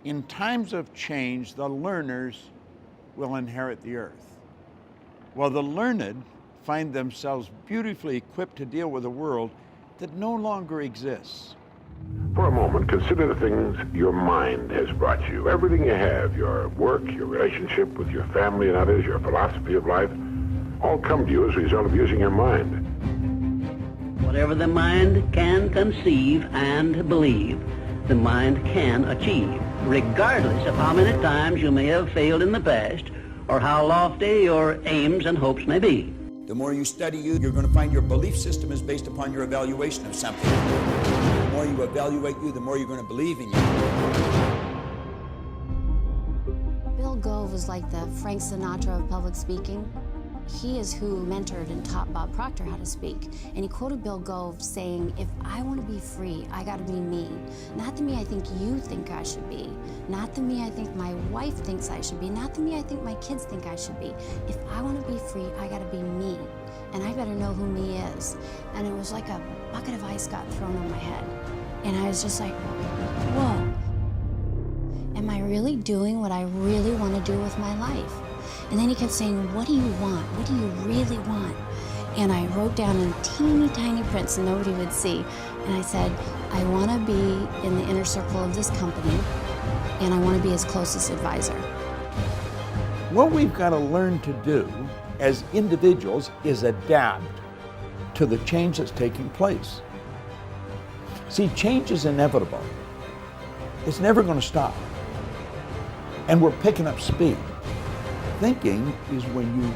In times of change, the learners will inherit the earth, while the learned find themselves beautifully equipped to deal with a world that no longer exists. For a moment, consider the things your mind has brought you. Everything you have, your work, your relationship with your family and others, your philosophy of life, all come to you as a result of using your mind. Whatever the mind can conceive and believe, the mind can achieve, regardless of how many times you may have failed in the past or how lofty your aims and hopes may be. The more you study you're going to find your belief system is based upon your evaluation of something. The more you evaluate you, the more you're going to believe in you. Bill Gove was like the Frank Sinatra of public speaking. He is who mentored and taught Bob Proctor how to speak. And he quoted Bill Gove saying, if I want to be free, I got to be me. Not the me I think you think I should be. Not the me I think my wife thinks I should be. Not the me I think my kids think I should be. If I want to be free, I got to be me. And I better know who me is. And it was like a bucket of ice got thrown on my head. And I was just like, whoa. Am I really doing what I really want to do with my life? And then he kept saying, what do you want? What do you really want? And I wrote down in teeny tiny print so nobody would see. And I said, I want to be in the inner circle of this company, and I want to be his closest advisor. What we've got to learn to do as individuals is adapt to the change that's taking place. See, change is inevitable. It's never going to stop. And we're picking up speed. Thinking is when you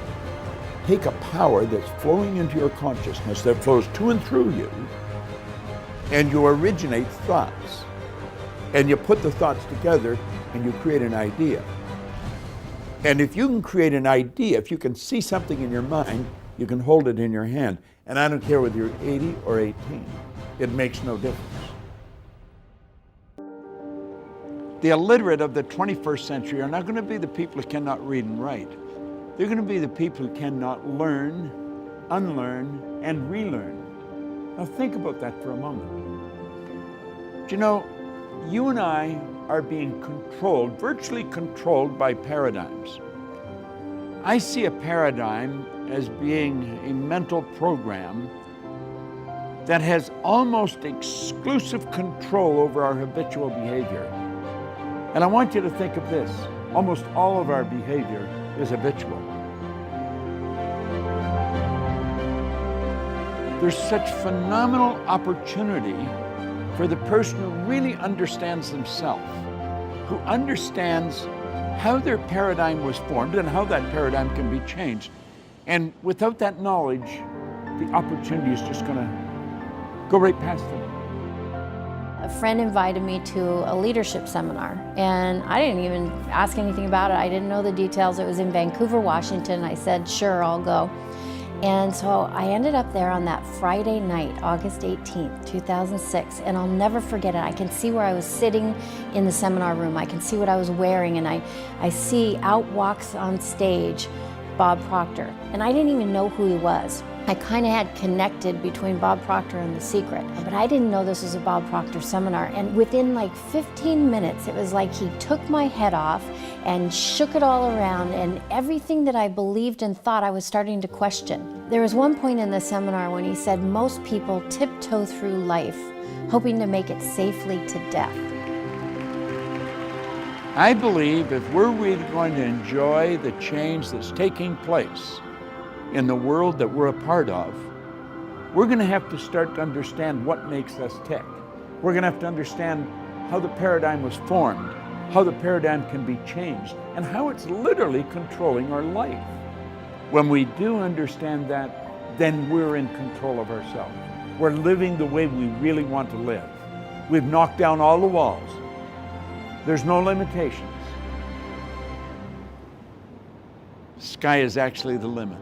take a power that's flowing into your consciousness, that flows to and through you, and you originate thoughts. And you put the thoughts together and you create an idea. And if you can create an idea, if you can see something in your mind, you can hold it in your hand. And I don't care whether you're 80 or 18. It makes no difference. The illiterate of the 21st century are not going to be the people who cannot read and write. They're going to be the people who cannot learn, unlearn, and relearn. Now think about that for a moment. Do you know, you and I are being controlled, virtually controlled by paradigms. I see a paradigm as being a mental program that has almost exclusive control over our habitual behavior. And I want you to think of this. Almost all of our behavior is habitual. There's such phenomenal opportunity for the person who really understands themselves, who understands how their paradigm was formed and how that paradigm can be changed. And without that knowledge, the opportunity is just going to go right past them. A friend invited me to a leadership seminar, and I didn't even ask anything about it. I didn't know the details. It was in Vancouver, Washington. I said, sure, I'll go. And so I ended up there on that Friday night, August 18th, 2006, and I'll never forget it. I can see where I was sitting in the seminar room. I can see what I was wearing, and I see out walks on stage Bob Proctor, and I didn't even know who he was. I kind of had connected between Bob Proctor and The Secret, but I didn't know this was a Bob Proctor seminar. And within like 15 minutes, it was like he took my head off and shook it all around, and everything that I believed and thought I was starting to question. There was one point in the seminar when he said most people tiptoe through life, hoping to make it safely to death. I believe if we're really going to enjoy the change that's taking place in the world that we're a part of, we're going to have to start to understand what makes us tick. We're going to have to understand how the paradigm was formed, how the paradigm can be changed, and how it's literally controlling our life. When we do understand that, then we're in control of ourselves. We're living the way we really want to live. We've knocked down all the walls. There's no limitations. Sky is actually the limit.